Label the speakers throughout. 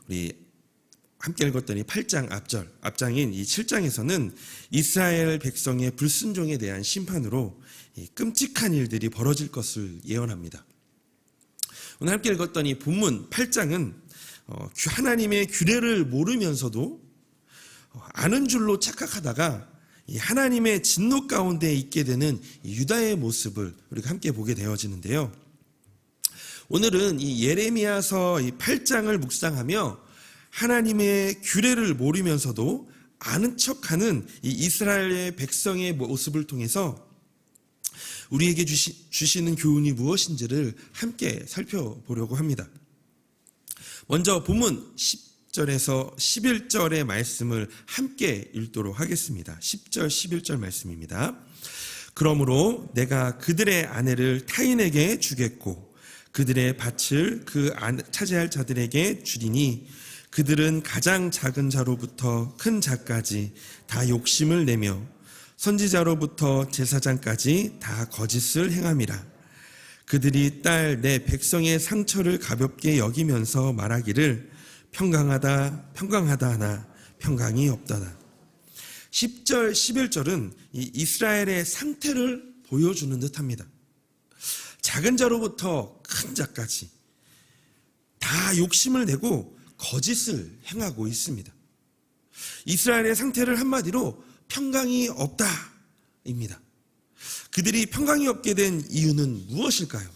Speaker 1: 우리 함께 읽었더니 8장 앞장인 이 7장에서는 이스라엘 백성의 불순종에 대한 심판으로 이 끔찍한 일들이 벌어질 것을 예언합니다. 오늘 함께 읽었더니 본문 8장은 하나님의 규례를 모르면서도 아는 줄로 착각하다가 이 하나님의 진노 가운데 있게 되는 유다의 모습을 우리가 함께 보게 되어지는데요. 오늘은 이 예레미야서 이 8장을 묵상하며 하나님의 규례를 모르면서도 아는 척하는 이 이스라엘의 백성의 모습을 통해서 우리에게 주시는 교훈이 무엇인지를 함께 살펴보려고 합니다. 먼저 본문 10절에서 11절의 말씀을 함께 읽도록 하겠습니다. 10절, 11절 말씀입니다. 그러므로 내가 그들의 아내를 타인에게 주겠고 그들의 밭을 차지할 자들에게 주리니 그들은 가장 작은 자로부터 큰 자까지 다 욕심을 내며 선지자로부터 제사장까지 다 거짓을 행함이라. 그들이 딸 내 백성의 상처를 가볍게 여기면서 말하기를 평강하다 하나 평강이 없다다. 10절 11절은 이 이스라엘의 상태를 보여주는 듯합니다. 작은 자로부터 큰 자까지 다 욕심을 내고 거짓을 행하고 있습니다. 이스라엘의 상태를 한마디로 평강이 없다입니다. 그들이 평강이 없게 된 이유는 무엇일까요?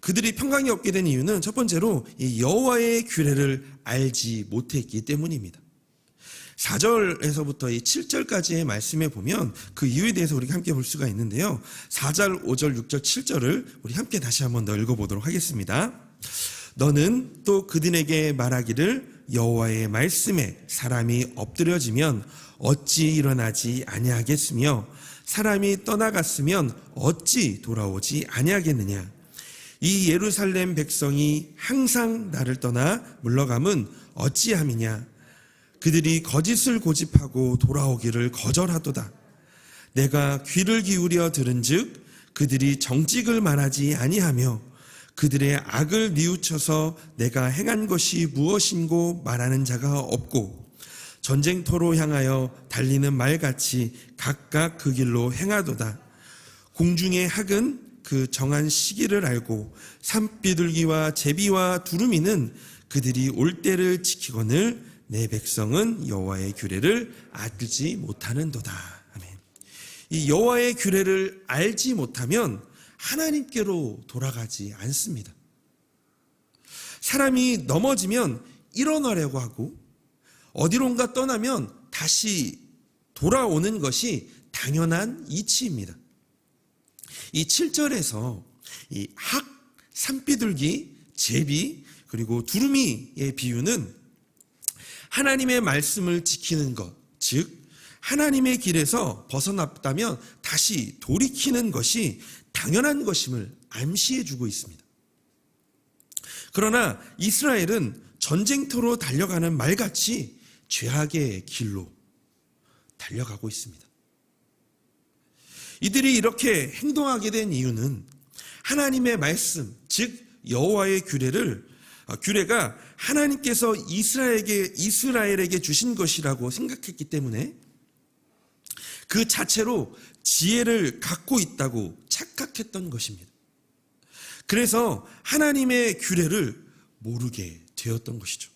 Speaker 1: 그들이 평강이 없게 된 이유는 첫 번째로 여호와의 규례를 알지 못했기 때문입니다. 4절에서부터 이 7절까지의 말씀에 보면 그 이유에 대해서 우리가 함께 볼 수가 있는데요. 4절, 5절, 6절, 7절을 우리 함께 다시 한번 더 읽어보도록 하겠습니다. 너는 또 그들에게 말하기를 여호와의 말씀에 사람이 엎드려지면 어찌 일어나지 아니하겠으며 사람이 떠나갔으면 어찌 돌아오지 아니하겠느냐. 이 예루살렘 백성이 항상 나를 떠나 물러감은 어찌함이냐. 그들이 거짓을 고집하고 돌아오기를 거절하도다. 내가 귀를 기울여 들은즉 그들이 정직을 말하지 아니하며 그들의 악을 뉘우쳐서 내가 행한 것이 무엇인고 말하는 자가 없고 전쟁터로 향하여 달리는 말같이 각각 그 길로 행하도다. 공중의 학은 그 정한 시기를 알고 산비둘기와 제비와 두루미는 그들이 올 때를 지키거늘 내 백성은 여호와의 규례를 알지 못하는도다. 아멘. 이 여호와의 규례를 알지 못하면 하나님께로 돌아가지 않습니다. 사람이 넘어지면 일어나려고 하고 어디론가 떠나면 다시 돌아오는 것이 당연한 이치입니다. 이 7절에서 이 학, 산비둘기, 제비 그리고 두루미의 비유는 하나님의 말씀을 지키는 것, 즉 하나님의 길에서 벗어났다면 다시 돌이키는 것이 당연한 것임을 암시해 주고 있습니다. 그러나 이스라엘은 전쟁터로 달려가는 말같이 죄악의 길로 달려가고 있습니다. 이들이 이렇게 행동하게 된 이유는 하나님의 말씀, 즉 여호와의 규례가 하나님께서 이스라엘에게 주신 것이라고 생각했기 때문에 그 자체로 지혜를 갖고 있다고 착각했던 것입니다. 그래서 하나님의 규례를 모르게 되었던 것이죠.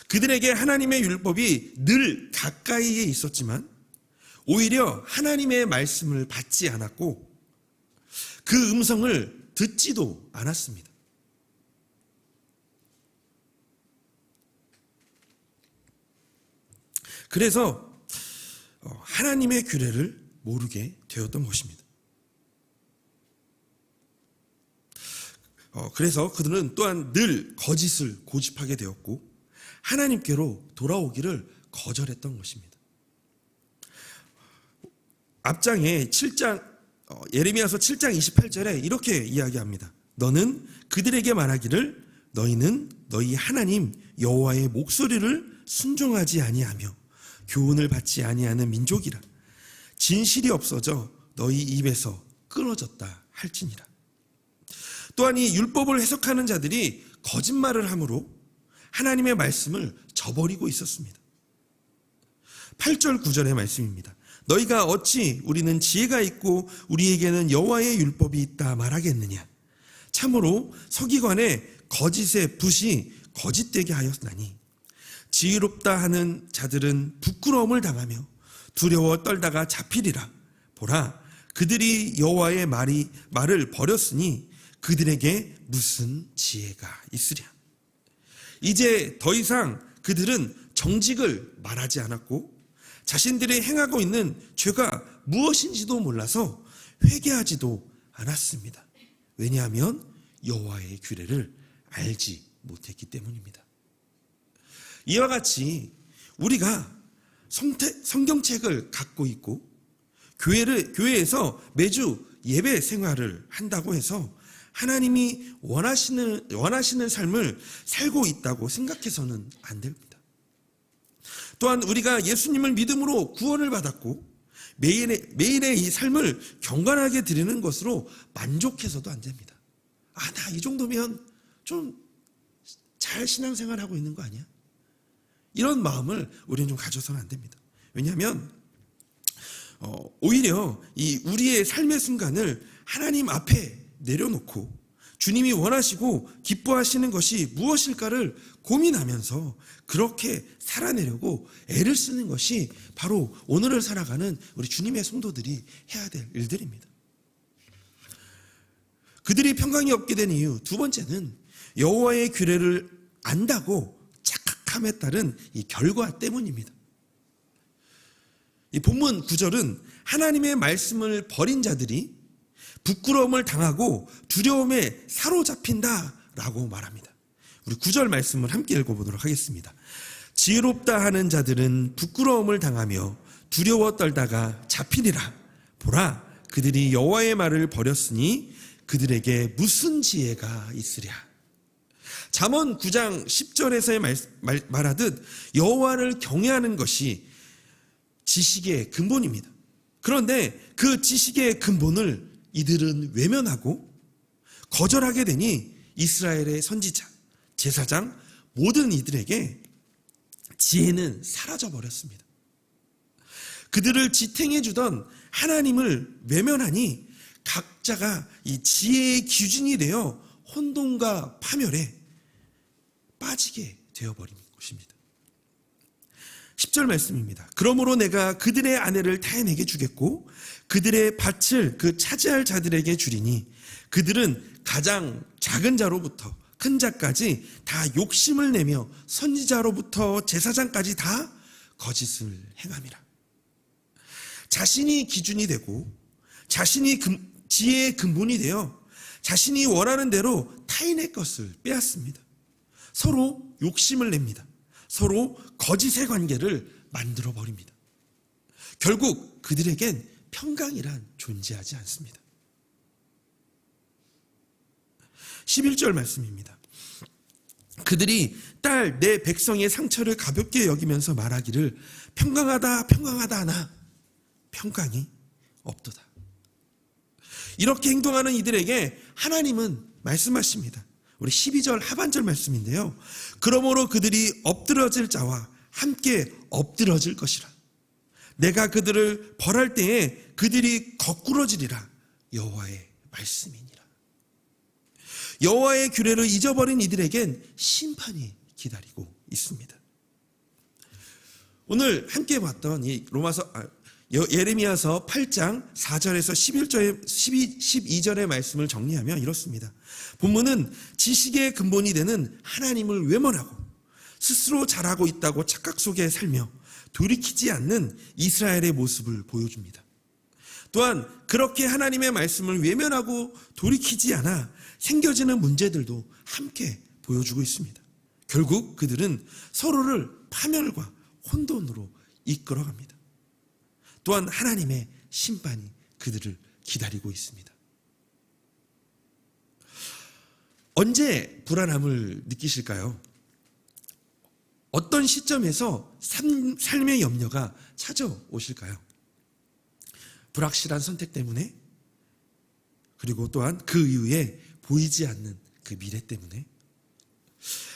Speaker 1: 그들에게 하나님의 율법이 늘 가까이에 있었지만 오히려 하나님의 말씀을 받지 않았고 그 음성을 듣지도 않았습니다. 그래서 하나님의 규례를 모르게 되었던 것입니다. 그래서 그들은 또한 늘 거짓을 고집하게 되었고 하나님께로 돌아오기를 거절했던 것입니다. 앞장에 7장 예레미야서 7장 28절에 이렇게 이야기합니다. 너는 그들에게 말하기를 너희는 너희 하나님 여호와의 목소리를 순종하지 아니하며 교훈을 받지 아니하는 민족이라. 진실이 없어져 너희 입에서 끊어졌다 할지니라. 또한 이 율법을 해석하는 자들이 거짓말을 함으로 하나님의 말씀을 저버리고 있었습니다. 8절 9절의 말씀입니다. 너희가 어찌 우리는 지혜가 있고 우리에게는 여호와의 율법이 있다 말하겠느냐. 참으로 서기관의 거짓의 붓이 거짓되게 하였나니 지혜롭다 하는 자들은 부끄러움을 당하며 두려워 떨다가 잡히리라. 보라, 그들이 여호와의 말을 버렸으니 그들에게 무슨 지혜가 있으랴. 이제 더 이상 그들은 정직을 말하지 않았고 자신들이 행하고 있는 죄가 무엇인지도 몰라서 회개하지도 않았습니다. 왜냐하면 여호와의 규례를 알지 못했기 때문입니다. 이와 같이 우리가 성경책을 갖고 있고 교회에서 매주 예배 생활을 한다고 해서 하나님이 원하시는 삶을 살고 있다고 생각해서는 안 됩니다. 또한 우리가 예수님을 믿음으로 구원을 받았고 매일의 이 삶을 경건하게 드리는 것으로 만족해서도 안 됩니다. 나 이 정도면 좀 잘 신앙생활하고 있는 거 아니야? 이런 마음을 우리는 좀 가져서는 안 됩니다. 왜냐하면 오히려 이 우리의 삶의 순간을 하나님 앞에 내려놓고 주님이 원하시고 기뻐하시는 것이 무엇일까를 고민하면서 그렇게 살아내려고 애를 쓰는 것이 바로 오늘을 살아가는 우리 주님의 성도들이 해야 될 일들입니다. 그들이 평강이 없게 된 이유 두 번째는 여호와의 규례를 안다고 착각함에 따른 이 결과 때문입니다. 이 본문 9절은 하나님의 말씀을 버린 자들이 부끄러움을 당하고 두려움에 사로잡힌다라고 말합니다. 우리 9절 말씀을 함께 읽어보도록 하겠습니다. 지혜롭다 하는 자들은 부끄러움을 당하며 두려워 떨다가 잡히리라. 보라, 그들이 여호와의 말을 버렸으니 그들에게 무슨 지혜가 있으랴. 잠언 9장 10절에서 말하듯 여호와를 경외하는 것이 지식의 근본입니다. 그런데 그 지식의 근본을 이들은 외면하고 거절하게 되니 이스라엘의 선지자, 제사장 모든 이들에게 지혜는 사라져 버렸습니다. 그들을 지탱해 주던 하나님을 외면하니 각자가 이 지혜의 기준이 되어 혼돈과 파멸에 빠지게 되어버린 것입니다. 10절 말씀입니다. 그러므로 내가 그들의 아내를 타인에게 주겠고 그들의 밭을 그 차지할 자들에게 주리니 그들은 가장 작은 자로부터 큰 자까지 다 욕심을 내며 선지자로부터 제사장까지 다 거짓을 행함이라. 자신이 기준이 되고 자신이 지혜의 근본이 되어 자신이 원하는 대로 타인의 것을 빼앗습니다. 서로 욕심을 냅니다. 서로 거짓의 관계를 만들어 버립니다. 결국 그들에겐 평강이란 존재하지 않습니다. 11절 말씀입니다. 그들이 딸 내 백성의 상처를 가볍게 여기면서 말하기를 평강하다 평강하다 하나 평강이 없도다. 이렇게 행동하는 이들에게 하나님은 말씀하십니다. 우리 12절 하반절 말씀인데요. 그러므로 그들이 엎드러질 자와 함께 엎드러질 것이라. 내가 그들을 벌할 때에 그들이 거꾸러지리라. 여호와의 말씀이니라. 여호와의 규례를 잊어버린 이들에겐 심판이 기다리고 있습니다. 오늘 함께 봤던 이 예레미야서 8장 4절에서 12절의 말씀을 정리하면 이렇습니다. 본문은 지식의 근본이 되는 하나님을 외면하고 스스로 잘하고 있다고 착각 속에 살며 돌이키지 않는 이스라엘의 모습을 보여줍니다. 또한 그렇게 하나님의 말씀을 외면하고 돌이키지 않아 생겨지는 문제들도 함께 보여주고 있습니다. 결국 그들은 서로를 파멸과 혼돈으로 이끌어갑니다. 또한 하나님의 심판이 그들을 기다리고 있습니다. 언제 불안함을 느끼실까요? 어떤 시점에서 삶의 염려가 찾아오실까요? 불확실한 선택 때문에, 그리고 또한 그 이후에 보이지 않는 그 미래 때문에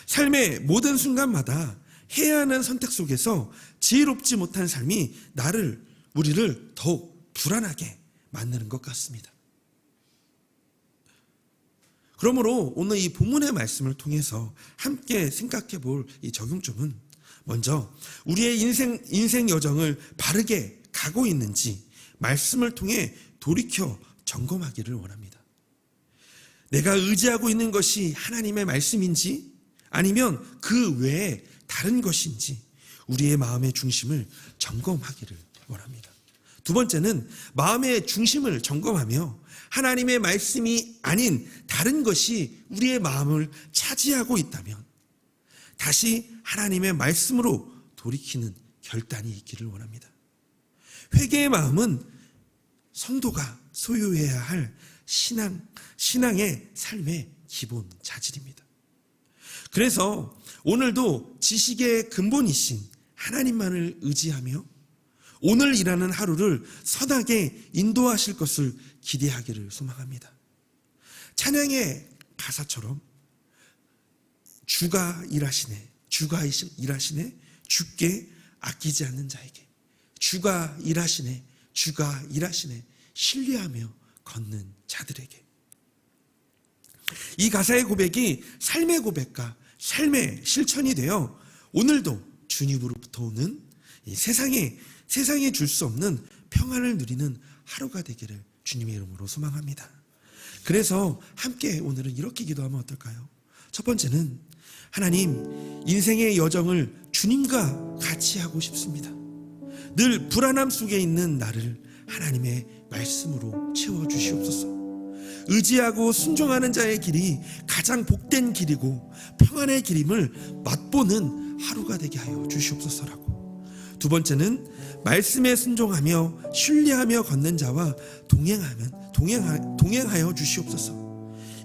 Speaker 1: 삶의 모든 순간마다 해야 하는 선택 속에서 지혜롭지 못한 삶이 우리를 더욱 불안하게 만드는 것 같습니다. 그러므로 오늘 이 본문의 말씀을 통해서 함께 생각해 볼 이 적용점은 먼저 우리의 인생 여정을 바르게 가고 있는지 말씀을 통해 돌이켜 점검하기를 원합니다. 내가 의지하고 있는 것이 하나님의 말씀인지 아니면 그 외에 다른 것인지 우리의 마음의 중심을 점검하기를 원합니다. 두 번째는 마음의 중심을 점검하며 하나님의 말씀이 아닌 다른 것이 우리의 마음을 차지하고 있다면 다시 하나님의 말씀으로 돌이키는 결단이 있기를 원합니다. 회개의 마음은 성도가 소유해야 할 신앙의 삶의 기본 자질입니다. 그래서 오늘도 지식의 근본이신 하나님만을 의지하며 오늘 일하는 하루를 선하게 인도하실 것을 기대하기를 소망합니다. 찬양의 가사처럼 주가 일하시네 주께 아끼지 않는 자에게 주가 일하시네 신뢰하며 걷는 자들에게 이 가사의 고백이 삶의 고백과 삶의 실천이 되어 오늘도 주님으로부터 오는 이 세상에 줄 수 없는 평안을 누리는 하루가 되기를 주님의 이름으로 소망합니다. 그래서 함께 오늘은 이렇게 기도하면 어떨까요? 첫 번째는 하나님, 인생의 여정을 주님과 같이 하고 싶습니다. 늘 불안함 속에 있는 나를 하나님의 말씀으로 채워주시옵소서. 의지하고 순종하는 자의 길이 가장 복된 길이고 평안의 길임을 맛보는 하루가 되게 하여 주시옵소서라고. 두 번째는 말씀에 순종하며 신뢰하며 걷는 자와 동행하여 주시옵소서.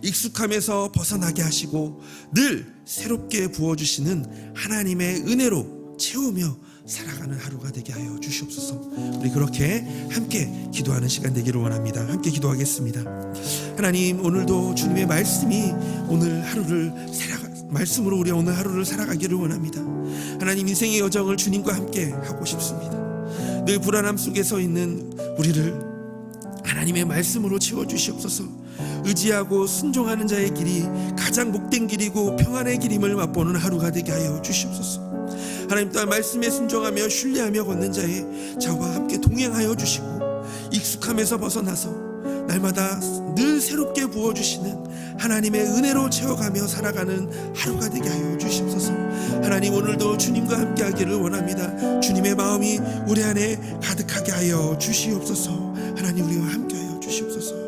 Speaker 1: 익숙함에서 벗어나게 하시고 늘 새롭게 부어주시는 하나님의 은혜로 채우며 살아가는 하루가 되게 하여 주시옵소서. 우리 그렇게 함께 기도하는 시간 되기를 원합니다. 함께 기도하겠습니다. 하나님, 오늘도 주님의 말씀이 말씀으로 우리 오늘 하루를 살아가기를 원합니다. 하나님, 인생의 여정을 주님과 함께 하고 싶습니다. 늘 불안함 속에 서 있는 우리를 하나님의 말씀으로 채워주시옵소서. 의지하고 순종하는 자의 길이 가장 복된 길이고 평안의 길임을 맛보는 하루가 되게 하여 주시옵소서. 하나님 또한 말씀에 순종하며 신뢰하며 걷는 자와 함께 동행하여 주시고 익숙함에서 벗어나서 날마다 늘 새롭게 부어주시는 하나님의 은혜로 채워가며 살아가는 하루가 되게 하여 주시옵소서. 하나님, 오늘도 주님과 함께 하기를 원합니다. 주님의 마음이 우리 안에 가득하게 하여 주시옵소서. 하나님, 우리와 함께 하여 주시옵소서.